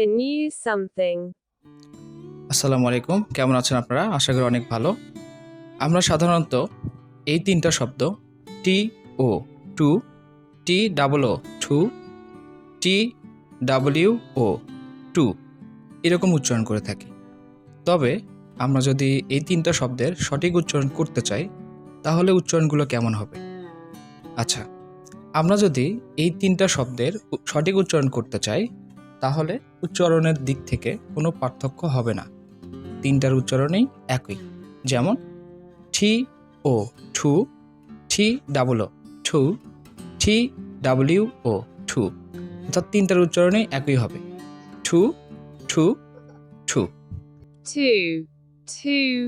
Anew Something. আসসালামু আলাইকুম, কেমন আছেন আপনারা? আশা করি অনেক ভালো। আমরা সাধারণত এই তিনটা শব্দ T O two, T double O two, T W O two এরকম উচ্চারণ করে থাকি। তবে আমরা যদি এই তিনটা শব্দের সঠিক উচ্চারণ করতে চাই তাহলে উচ্চারণগুলো কেমন হবে? আচ্ছা, আমরা যদি এই তিনটা শব্দের সঠিক উচ্চারণ করতে চাই তাহলে উচ্চারণের দিক থেকে কোনো পার্থক্য হবে না। তিনটার উচ্চারণেই একই, যেমন T O two, T double O two, T W O two, অর্থাৎ তিনটার উচ্চারণেই একই হবে, টু টু টু। Two.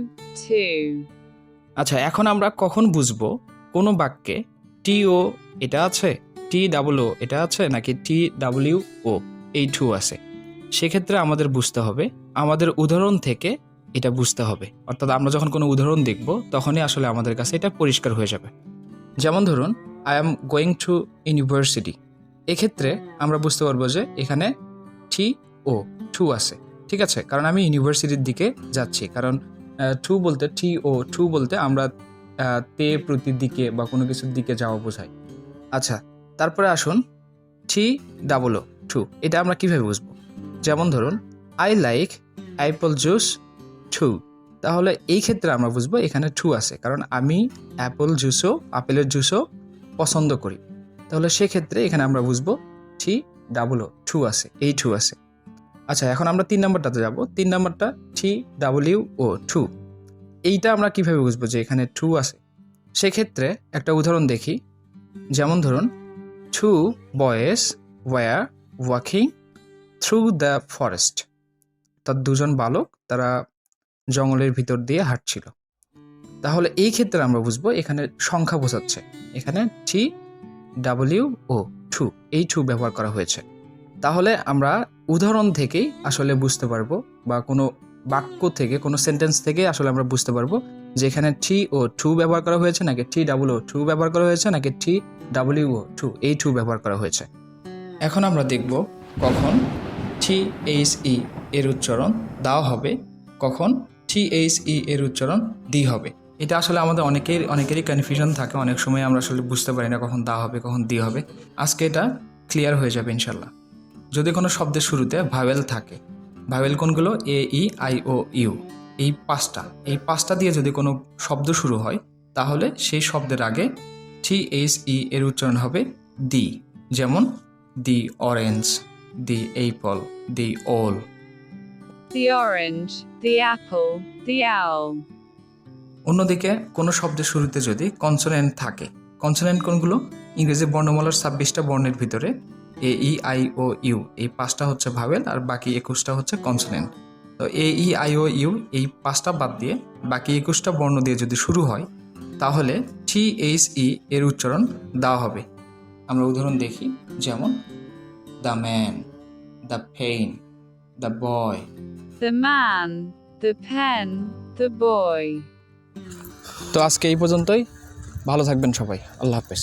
আচ্ছা, এখন আমরা কখন বুঝবো কোনো বাক্যে টি ও এটা আছে, টি ডাবল ও এটা আছে, নাকি টি ডাব্লিউ ও এই টু আছে? সেক্ষেত্রে আমাদের বুঝতে হবে, আমাদের উদাহরণ থেকে এটা বুঝতে হবে। অর্থাৎ আমরা যখন কোনো উদাহরণ দেখব তখনই আসলে আমাদের কাছে এটা পরিষ্কার হয়ে যাবে। যেমন ধরুন, I am going to university. এক্ষেত্রে আমরা বুঝতে পারবো যে এখানে টি ও টু আছে, ঠিক আছে, কারণ আমি ইউনিভার্সিটির দিকে যাচ্ছি। কারণ টু বলতে, টি ও টু বলতে আমরা তে প্রতি দিকে বা কোনো কিছুর দিকে যাওয়া বোঝাই। আচ্ছা, তারপরে আসুন টি ডাবল ও টু, এটা আমরা কিভাবে বুঝবো? যেমন ধরুন, I like apple juice too. তাহলে এই ক্ষেত্রে আমরা বুঝবো এখানে টু আছে, কারণ আমি আপেলের জুসও পছন্দ করি। তাহলে সেক্ষেত্রে এখানে আমরা বুঝবো টি ডাবল ও টু আছে, এই টু আছে। আচ্ছা, এখন আমরা 3 নম্বরটাতে যাব। 3 নম্বরটা টি ডাব্লিউ ও টু, এইটা আমরা কিভাবে বুঝবো যে এখানে টু আছে? সেক্ষেত্রে একটা উদাহরণ দেখি। যেমন ধরুন, two boys were walking through the forest. অর্থাৎ দুজন বালক তারা জঙ্গলের ভিতর দিয়ে হাঁটছিল। তাহলে এই ক্ষেত্রে আমরা বুঝবো এখানে সংখ্যা বোঝাচ্ছে, এখানে টি ডাব্লিউ ও টু, এই টু ব্যবহার করা হয়েছে। তাহলে আমরা উদাহরণ থেকেই আসলে বুঝতে পারবো, বা কোনো বাক্য থেকে, কোনো সেন্টেন্স থেকে আসলে আমরা বুঝতে পারবো যে এখানে টি ও টু ব্যবহার করা হয়েছে, নাকি টি ডাব্লিউ ও টু ব্যবহার করা হয়েছে, নাকি টি ডাব্লিউ ও টু, এই টু ব্যবহার করা হয়েছে। এখন আমরা দেখব কখন টি এইচ ই এর উচ্চারণ দাও হবে, কখন টি এইচ ই এর উচ্চারণ দি হবে। এটা আসলে আমাদের অনেকেরই কনফিউশন থাকে, অনেক সময় আমরা আসলে বুঝতে পারি না কখন দা হবে কখন দি হবে। আজকে এটা ক্লিয়ার হয়ে যাবে ইনশাল্লাহ। যদি কোনো শব্দের শুরুতে ভাওয়েল থাকে, ভাওয়েল কোনগুলো? এ ই আই ও ইউ, এই পাঁচটা দিয়ে যদি কোনো শব্দ শুরু হয় তাহলে সেই শব্দের আগে টি এইচ ই এর উচ্চারণ হবে দি। যেমন দি অরেঞ্জ, দি অ্যাপল, দি ওল। The orange, the apple, the owl. অন্যদিকে কোনো শব্দের শুরুতে যদি কনসোনেন্ট থাকে, কনসোনেন্ট কোনগুলো? ইংরেজি বর্ণমালার 26টা বর্ণের ভিতরে এ ই আই ও ইউ, এই 5টা হচ্ছে ভাওয়েল আর বাকি 21টা হচ্ছে কনসোনেন্ট। তো এ ই আই ও ইউ এই 5টা বাদ দিয়ে বাকি 21টা বর্ণ দিয়ে যদি শুরু হয় তাহলে টি এইচ ই এর উচ্চারণ দেওয়া হবে। আমরা উদাহরণ দেখি, যেমন the man, the pain, the boy. The man, the pen, the boy. তো আজকে এই পর্যন্তই, ভালো থাকবেন সবাই, আল্লাহ হাফেজ।